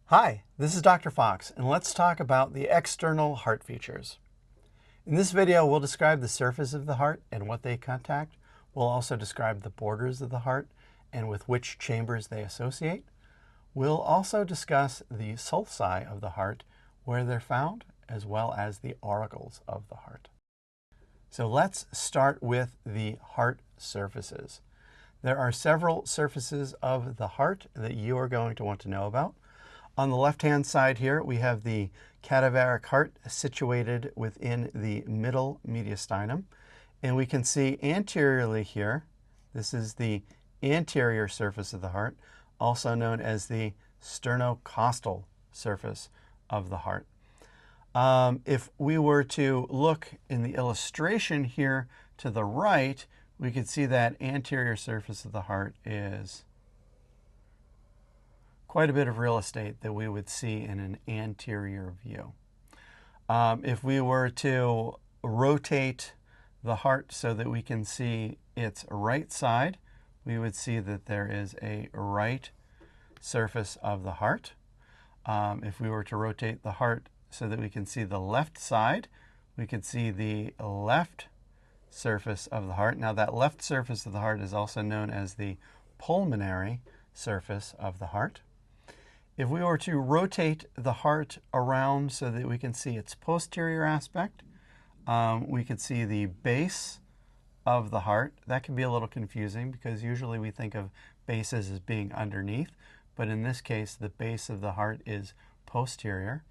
Hi, this is Dr. Fox, and let's talk about the external heart features. In this video, we'll describe the surface of the heart and what they contact. We'll also describe the borders of the heart and with which chambers they associate. We'll also discuss the sulci of the heart, where they're found, as well as the auricles of the heart. So let's start with the heart surfaces. There are several surfaces of the heart that you are going to want to know about. On the left-hand side here, we have the cadaveric heart situated within the middle mediastinum. And we can see anteriorly here, this is the anterior surface of the heart, also known as the sternocostal surface of the heart. If we were to look in the illustration here to the right, we could see that anterior surface of the heart is quite a bit of real estate that we would see in an anterior view. If we were to rotate the heart so that we can see its right side, we would see that there is a right surface of the heart. If we were to rotate the heart so that we can see the left side, we could see the left surface of the heart. Now that left surface of the heart is also known as the pulmonary surface of the heart. If we were to rotate the heart around so that we can see its posterior aspect, we could see the base of the heart. That can be a little confusing because usually we think of bases as being underneath, but in this case, the base of the heart is posterior.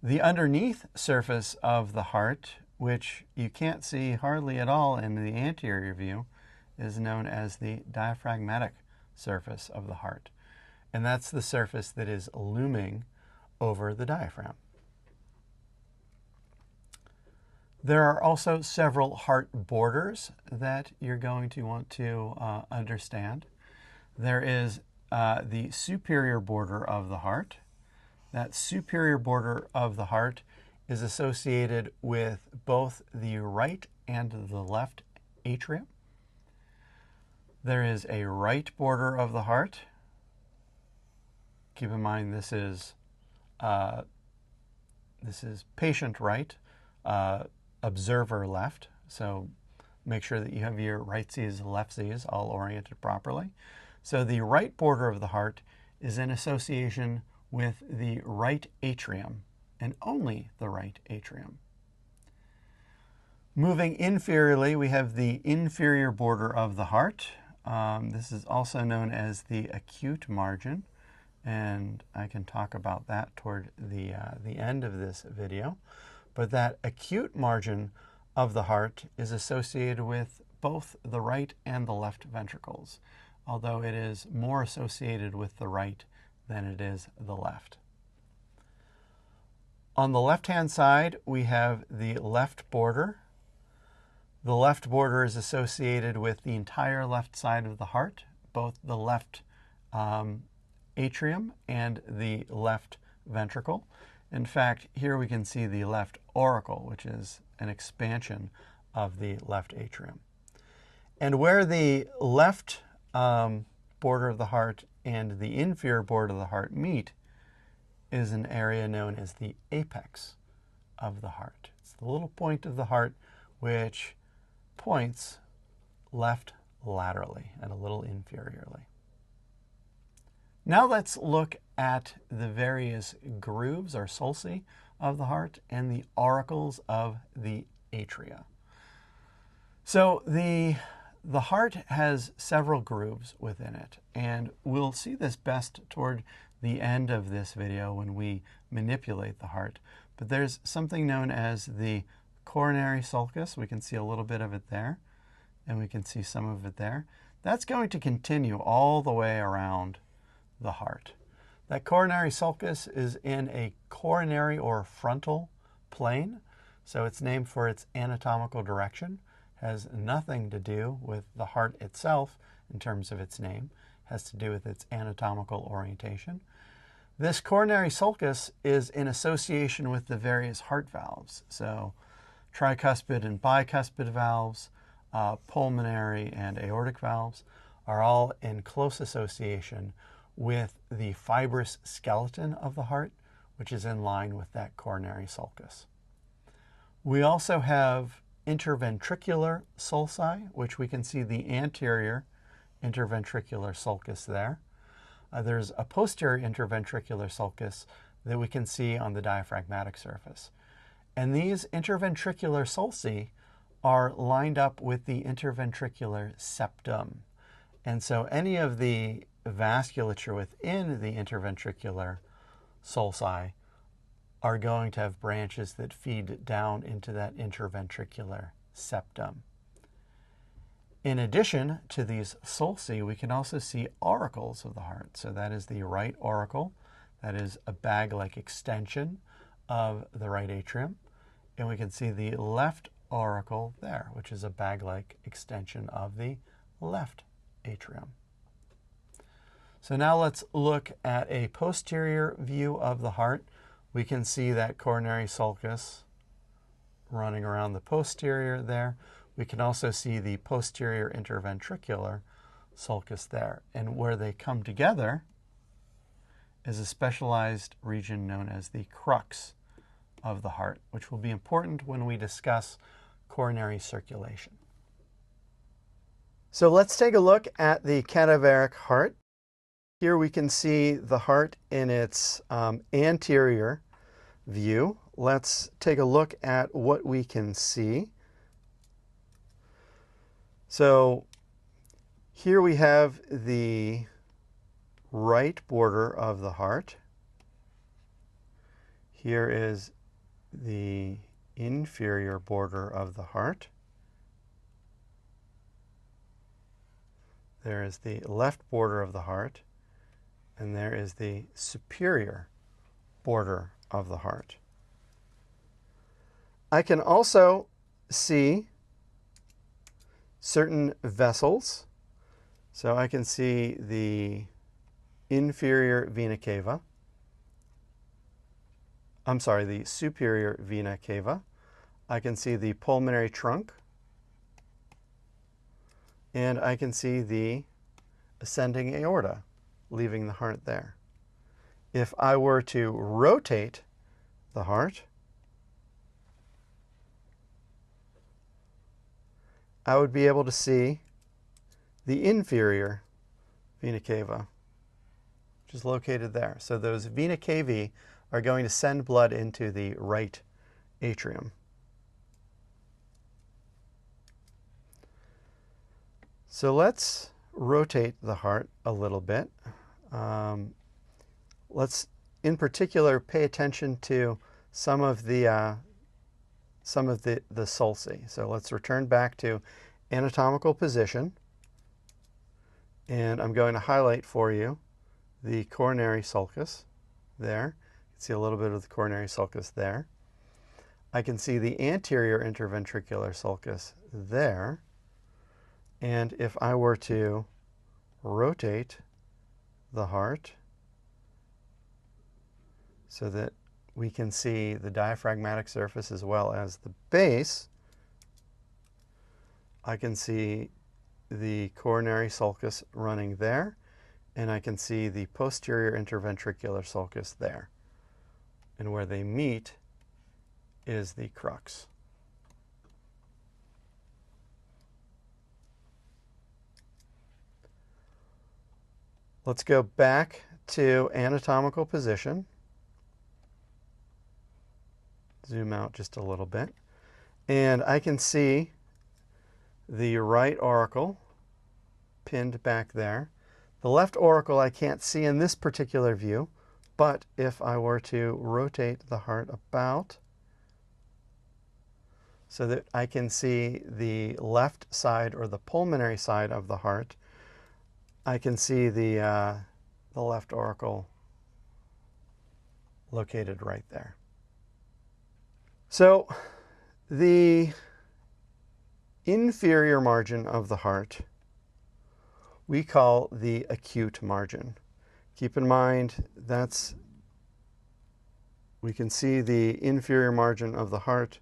The underneath surface of the heart, which you can't see hardly at all in the anterior view, is known as the diaphragmatic surface of the heart. And that's the surface that is looming over the diaphragm. There are also several heart borders that you're going to want to understand. There is the superior border of the heart. That superior border of the heart is associated with both the right and the left atrium. There is a right border of the heart. Keep in mind this is patient right, observer left. So make sure that you have your right C's, left C's all oriented properly. So the right border of the heart is in association with the right atrium and only the right atrium. Moving inferiorly, we have the inferior border of the heart. This is also known as the acute margin. And I can talk about that toward the end of this video. But that acute margin of the heart is associated with both the right and the left ventricles, although it is more associated with the right than it is the left. On the left-hand side, we have the left border. The left border is associated with the entire left side of the heart, both the left atrium and the left ventricle. In fact, here we can see the left auricle, which is an expansion of the left atrium. And where the left border of the heart and the inferior border of the heart meet is an area known as the apex of the heart. It's the little point of the heart which points left laterally and a little inferiorly. Now let's look at the various grooves or sulci of the heart and the auricles of the atria. So the heart has several grooves within it, and we'll see this best toward the end of this video when we manipulate the heart. But there's something known as the coronary sulcus. We can see a little bit of it there, and we can see some of it there. That's going to continue all the way around the heart. That coronary sulcus is in a coronary or frontal plane, so it's named for its anatomical direction. Has nothing to do with the heart itself in terms of its name. It has to do with its anatomical orientation. This coronary sulcus is in association with the various heart valves, so tricuspid and bicuspid valves, pulmonary and aortic valves are all in close association with the fibrous skeleton of the heart, which is in line with that coronary sulcus. We also have interventricular sulci, which we can see the anterior interventricular sulcus there. There's a posterior interventricular sulcus that we can see on the diaphragmatic surface. And these interventricular sulci are lined up with the interventricular septum. And so any of the vasculature within the interventricular sulci are going to have branches that feed down into that interventricular septum. In addition to these sulci, we can also see auricles of the heart. So that is the right auricle. That is a bag-like extension of the right atrium. And we can see the left auricle there, which is a bag-like extension of the left atrium. So now let's look at a posterior view of the heart. We can see that coronary sulcus running around the posterior there. We can also see the posterior interventricular sulcus there. And where they come together is a specialized region known as the crux of the heart, which will be important when we discuss coronary circulation. So let's take a look at the cadaveric heart. Here we can see the heart in its anterior view. Let's take a look at what we can see. So here we have the right border of the heart. Here is the inferior border of the heart. There is the left border of the heart, and there is the superior border of the heart. I can also see certain vessels. So I can see the inferior vena cava. I'm sorry, the superior vena cava. I can see the pulmonary trunk. And I can see the ascending aorta leaving the heart there. If I were to rotate the heart, I would be able to see the inferior vena cava, which is located there. So those vena cavae are going to send blood into the right atrium. So let's rotate the heart a little bit. Let's, in particular, pay attention to some of the sulci. So let's return back to anatomical position. And I'm going to highlight for you the coronary sulcus there. You can see a little bit of the coronary sulcus there. I can see the anterior interventricular sulcus there. And if I were to rotate the heart so that we can see the diaphragmatic surface as well as the base, I can see the coronary sulcus running there, and I can see the posterior interventricular sulcus there. And where they meet is the crux. Let's go back to anatomical position. Zoom out just a little bit. And I can see the right auricle pinned back there. The left auricle I can't see in this particular view, but if I were to rotate the heart about so that I can see the left side or the pulmonary side of the heart, I can see the left auricle located right there. So the inferior margin of the heart we call the acute margin. Keep in mind we can see the inferior margin of the heart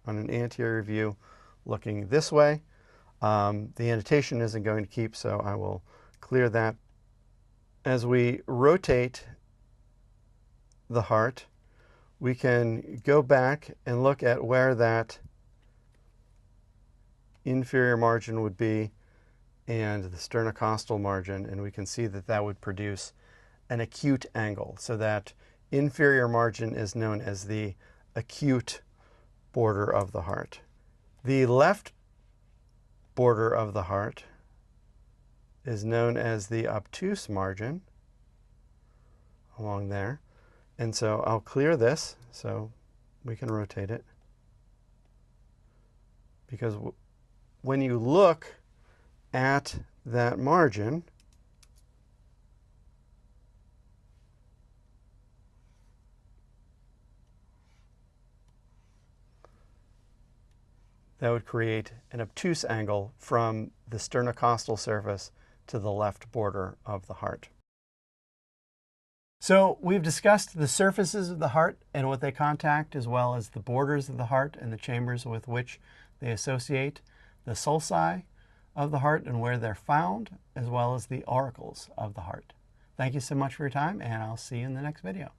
on an anterior view looking this way. The annotation isn't going to keep, so I will clear that as we rotate the heart, we can go back and look at where that inferior margin would be and the sternocostal margin, and we can see that that would produce an acute angle. So that inferior margin is known as the acute border of the heart. The left border of the heart is known as the obtuse margin along there. And so I'll clear this so we can rotate it. Because when you look at that margin, that would create an obtuse angle from the sternocostal surface to the left border of the heart. So we've discussed the surfaces of the heart and what they contact, as well as the borders of the heart and the chambers with which they associate, the sulci of the heart and where they're found, as well as the auricles of the heart. Thank you so much for your time, and I'll see you in the next video.